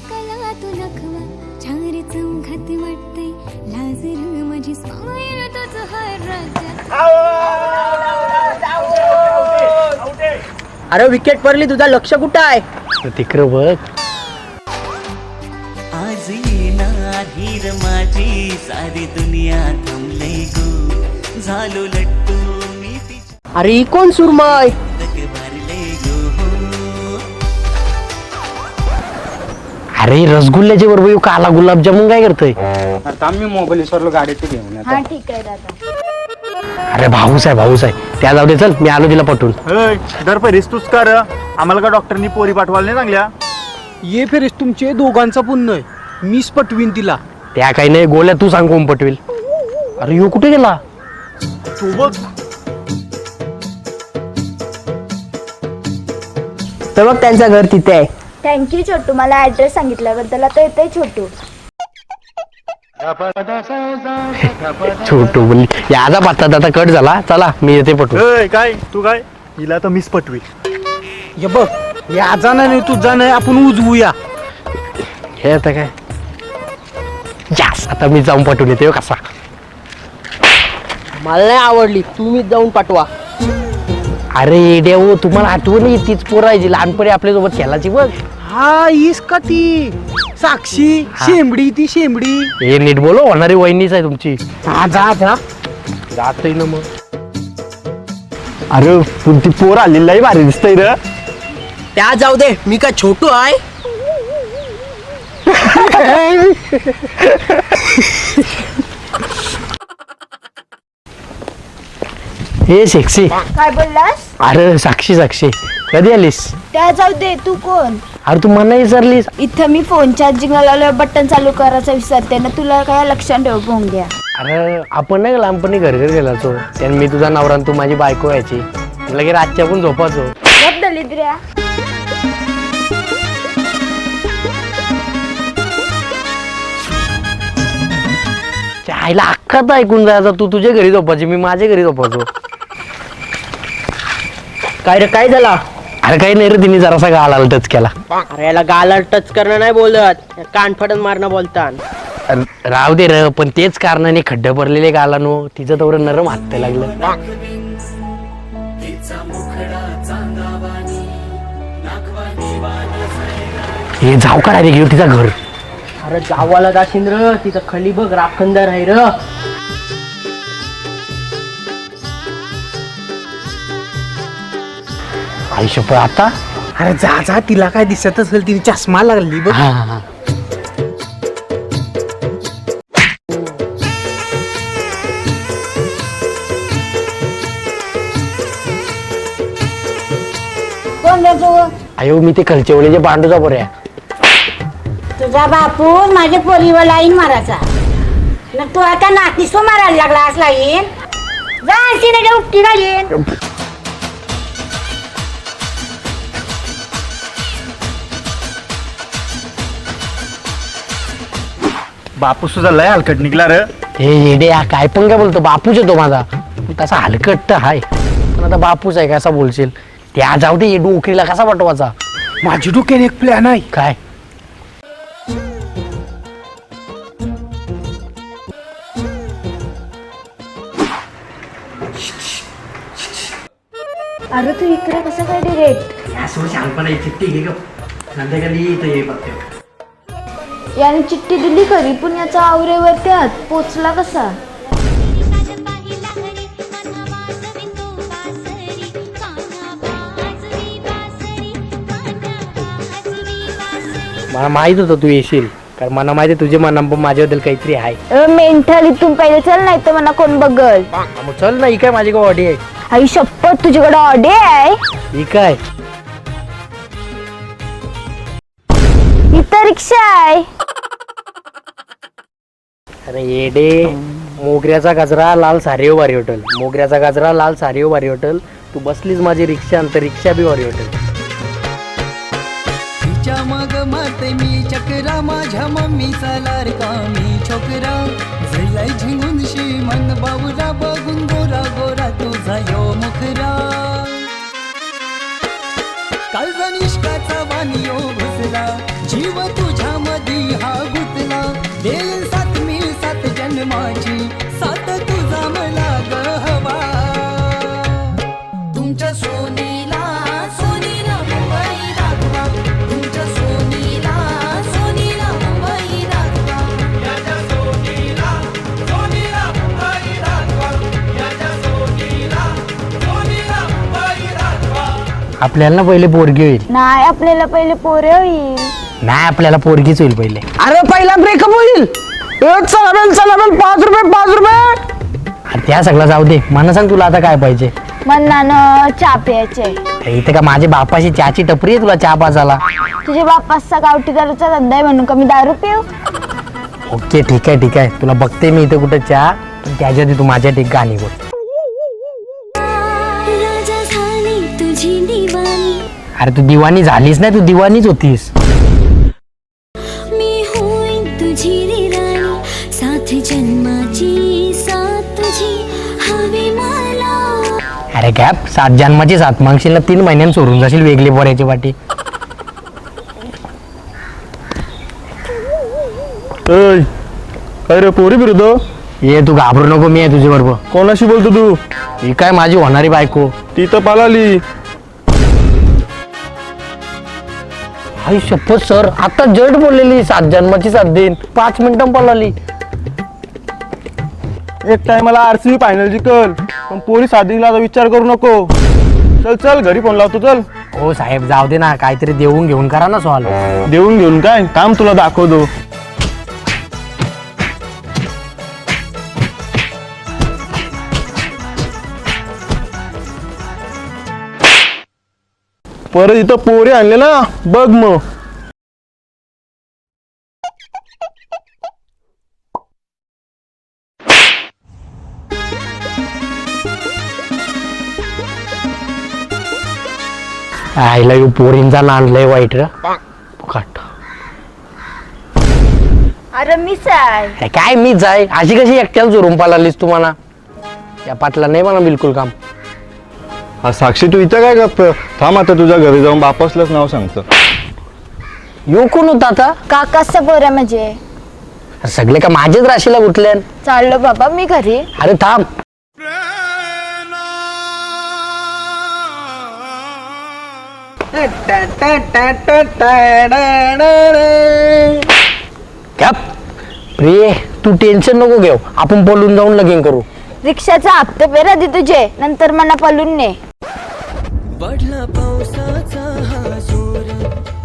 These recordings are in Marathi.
कला तू नखवा चार चौघात वाटते लाजर माझी स्माईल तुझ हर राज्यात. अरे विकेट पडली, तुझा लक्ष कुठं आहे? तिकडं बघ. आज येणार धीर माझी सारी दुनिया थांबले गो झालो लट्टू मी तिच्या अरे ही कोण सुरमय? भरले गो. अरे रसगुल्ल्याच्या बरोबर येऊ काला गुलाबजामुन काय करतोय? आता आम्ही मोबाईल विसरलो गाडीत घेऊन हा ठीक आहे दादा. अरे भाऊच आहे त्या जाऊ दे, चल मी आलो तिला पटून. दर परिस तूच कर, आम्हाला का डॉक्टरनी पोरी पाठवायला नाही चांगल्या. ये फेरीस तुमचे दोघांचा पुण्य आहे. मीच पटवीन तिला. त्या काही नाही, गोल्या तू सांग कोण पटवेल. अरे यो कुठे गेला? तू बघ. तर बघ त्यांचं घर तिथे आहे. थँक्यू छोटू, मला ऍड्रेस सांगितल्याबद्दल. आता येतोय छोटू. छोटू बोलली याचा पत्ता आता कट झाला. चला मी येते पटून. काय तू काय हिला तर मीच पटवी. हे बघ, याचा नाही तुझा नाही, आपण उजवूया. हे आता काय जास, आता मी जाऊन पटून येते कसा. मला नाही आवडली, तुम्हीच जाऊन पाठवा. अरे देव, तुम्हाला आठवण नाही तीच पोरायची लहानपणी आपल्यासोबत खेळायची बघ. हा हीच का ती साक्षी शेंबडी? ती शेंबडी. हे नीट बोलो, होणारी वहिनीच आहे तुमची. हा जा जा. जातोय ना मग. अरे पण ती पोर आलेली भारी दिसतय रे. त्या जाऊ दे, मी काय छोटू आहे? हे सेक्सी. काय बोललास? अरे साक्षी कधी आलीस? त्या जाऊ दे, तू कोण? अरे तू मला विसरलीस. इथं मी फोन चार्जिंग लावलं, बटन चालू करायचं विसरते ना. तुला काय लक्षात ठेव भोंग्या. अरे आपण नाही लहानपणी घर गेलाचो, त्यानं मी तुझा नवरा तू माझी बायको यायची. लगे रातच्या पण झोपायचो. गप दलिद्र्या. आईला अख्खाच ऐकून जायचा. तू तुझ्या घरी झोपायची, मी माझ्या घरी झोपायचो. काय रे, काय झाला? अरे काही नाही रे, तिने जरासा गाल टच केला. अरे याला गाला टच करणं नाही बोलत, कान फडन मारणं बोलतात. राव दे र, पण तेच कारणाने खड्डे भरलेले गालानो तिचं तर नरम हात लागलं. हे जाऊ का रे, घेऊ तिचं घर. अरे गावाला जाशील र, तिथं खली बघ राखणदार आहे र. आयुष्य आता. अरे जा जा, तिला काय दिसत असेल, तिने चष्मा लागली बघ. हा कोण रे तू? अयो मी ते खलचेवळीचे पांडूचा बऱ्या. तुझा बापू माझ्या पोरीवर लाईन मारायचा. न तू आता नातीसो मारायला लागलास लाईन. जा आणखी उपटी घालीन. बापू सुद्धा लय हलकट निघला रे. हे येडे काय पण काय बोलतो, बापूच येतो माझा. तसा हलकट तर हाय, पण आता बापूच आहे कसा बोलशील. त्या जाऊ दे, डोकरीला कसा पाठवायचा. माझी डोक्याने एक प्लॅन आहे. काय? अरे तू इकडे कसं काय डिरेक्ट? याने चिठ्ठी दिली खरी, पण याचा आवरेवरती हात पोचला कसा? मला माहित होतं तू येशील, कारण मला माहिती तुझे मना माझ्याबद्दल काहीतरी आहे. मेंटल इथून पहिले चल, नाही तर मला कोण बघल. मग चल ना, ही काय माझी काय ऑडी आहे. आई शपथ, तुझ्याकडे ऑडी आहे? ही काय इथं रिक्षा आहे. अरे येडे, मोगऱ्याचा गजरा लाल सारेव भारी हॉटेल. मोगऱ्याचा गजरा लाल सारेव भारी हॉटेल. तू बसलीस माझी रिक्षा, तर रिक्षा बी भारी हॉटेल. तिच्या मग मारते मी चक्रा, माझ्या मम्मीचा लाडका मी छोकरा. झैलाई झिंगूनशी मन बाबूरा, बघून गोरा गोरा तुझा यो मुखरा. काल निष्काचा वानियो घुसला, जीव तुझ्या आपल्याला ना पहिले पोरगी होईल. नाही आपल्याला पहिले पोरे होईल. नाही आपल्याला पोरगीच होईल पहिले. अरे पहिला ब्रेकअप होईल. चला बेल 5 रुपये. त्या सगळं जाऊ दे. मला सांग तुला आता काय पाहिजे. मनानं चहा प्यायचे. अरे इथे का माझ्या बापाशी चहाची टपरी आहे तुला चहा पाजायला. तुझे बाप्पाचा गावठी दारूचा धंदा आहे म्हणून कमी दारू पिऊ. ओके ठीक आहे तुला बघते मी इथे कुठे चहा. पण त्याच्या आधी तू माझ्या ठीक गाणी बोल. राजा झाली तुझी दिवाणी, अरे तू दिवाणी झालीस नाही, तू दिवाणीच होतीस. मी होईन तुझी रे राणी, साथ जन्माची साथ तुझी हवी मला. अरे गॅप 7 जन्माची 7 मागशील ना 3 महिन्यांनी सोडून जाशील वेगळी पोरायची वाटी. काय रे पोरी विरुद्ध ये तू घाबरू नको, मी आहे तुझ्या बरोबर. कोणाशी बोलतो तू? ही काय माझी होणारी बायको. ती तर पालाली. आई शपथ सर, आता जड बोललेली 7 जन्माची 7 दिन 5 मिनिटं पळाली. एक टायमाला RCB फायनल जिंकल, पण पोरी साधीला विचार करू नको. चल घरी फोन लावतो. चल. हो साहेब जाऊ दे ना, काहीतरी देऊन घेऊन करा ना सॉल्व. देऊन घेऊन काय काम तुला दाखवतो. परत इथं पोरी आणले ना बघ मग. आईला यू पोरींचा नांदलंय वाईट र. फुकट. अरे मीच आहे. अरे काय मीच आहे, अशी कशी एकट्याला जोरून पालालीस तुम्हाला. या पाटला नाही मला बिलकुल काम. हा साक्षी तू इथं काय करतो? थांब आता तुझ्या घरी जाऊन बापासलंच नाव सांगतो. यो कोण होता आता? काकाचा पोऱ्या म्हणजे. सगळे का माझ्याच राशीला गुटल्यान. चाललो बाबा मी घरी. अरे थांब. गप. प्रिये तू टेन्शन नको घेऊ, आपण बोलून जाऊन लगीन करू. रिक्षाचा हप्ते पेर आधी तुझे, नंतर मला पळून ने. वाढला पावसाचा हा जोर,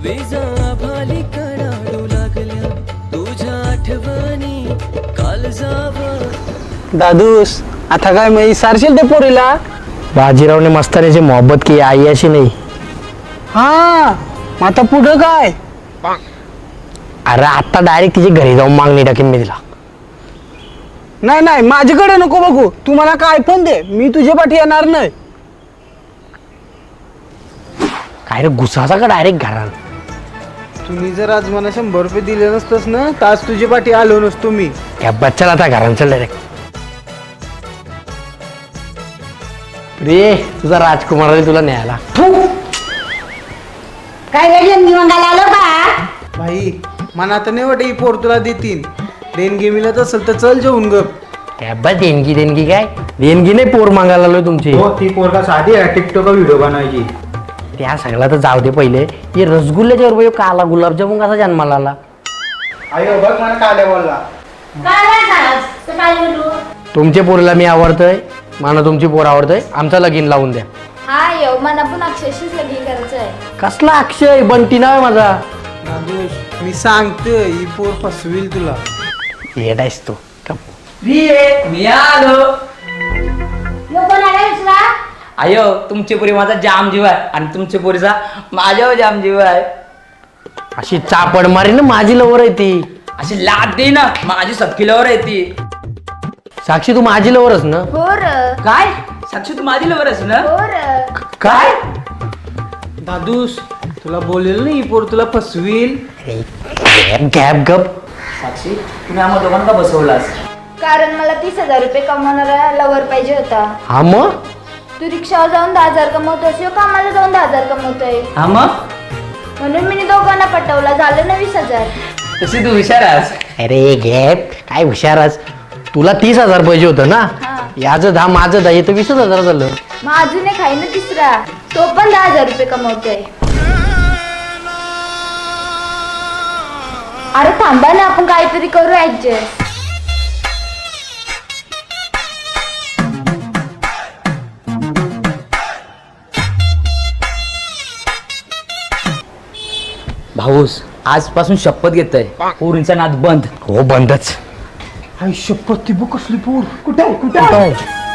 विजा आभाली कडाडू लागल्या, तुझ्या आठवणी काल जावं. दादूस आता काय मी सारशील ते पोरीला. बाजीरावने मस्तानीची मोहब्बत की आई अशी नाही. हा मग आता पुढं काय? अरे आता डायरेक्ट तिची घरी जाऊन मागणी टाकेन मी तिला. नाही माझ्याकडे नको बघू. तू मला काय पण दे, मी तुझ्या पाठी येणार नाही. काय रे घुसाचा का डायरेक्ट घरात. तुम्ही जर आज मला 100 रुपये दिले नसतस ना, तास तुझ्या पाठी आलो नसतो मी. त्या बच्चाला आता घरात चल डायरेक्ट. रे तुझा राजकुमार तुला न्यायला. काय वेगळं निवंगाला आलो का? भाई मला आता नाही वाटत ही पोर तुला देतील. देणगी मिळत असेल तर चल जेवून गप. त्या बस देणगी काय देणगी नाही, पोर मागायला आलोय तुमची. ती पोरगा साधी आहे, टिकटॉक व्हिडिओ बनवायची. त्या सगळ्या तर जाऊ दे पहिले. हे रसगुल्ल्याच्या बरोबर काला गुलाबजामुन कसा जन्माला आला. अयो बघ मला काले बोलला. तुमच्या पोरीला मी आवडतोय, मला तुमची पोर आवडतोय. आमचं लगीन लावून द्या. हा येऊ मला पण अक्षरशीच लगीन करायचं आहे. कसला अक्षय बंटी नाव आहे माझा. दादूस मी सांगतोय ही पोर फसवील तुला. येत आहेस तू. मी आलो. यो कोण आला दुसरा? अयो तुमची पोरी माझा जाम जीव आहे आणि तुमच्या पोरीचा माझ्यावर जाम जीव आहे. अशी चापड मारी ना माझी लवर आहे ती. अशी लाद दे ना माझी सबकील्यावर आहे ती. साक्षी तू माझी लवरच ना. हो र. काय साक्षी तू माझी लवर आहेस ना. हो र. काय दादूस तुला बोलेल ना ही पोर तुला फसवील. गॅप गप. साक्षी तुम्ही आम्हा दोघांना का बसवलास? कारण मला 30,000 रुपये कमवणारा लवर पाहिजे होता. हा मग तू रिक्षावर जाऊन 10,000 कमवतोस, यो कामाला जाऊन 10,000 कमवतोय. हा मग म्हणून मी दोघांना पटवला, झालं ना 20,000. तशी तू हुशार आहेस. अरे गॅप काय हुशारच. तुला 30,000 पाहिजे होतं ना. हा. याचं 10 माझं 10 तर 20,000 झालं. मग अजून एक आहे ना तिसरा, तो पण 10,000 रुपये कमवतोय. अरे थांबा ना, आपण काहीतरी करू ऍडजस्ट. भाऊस आजपासून शपथ घेतोय पोरींचा नाद बंद. हो बंदच. आई शपथ ती बघ कसली पोर. कुठे आहे?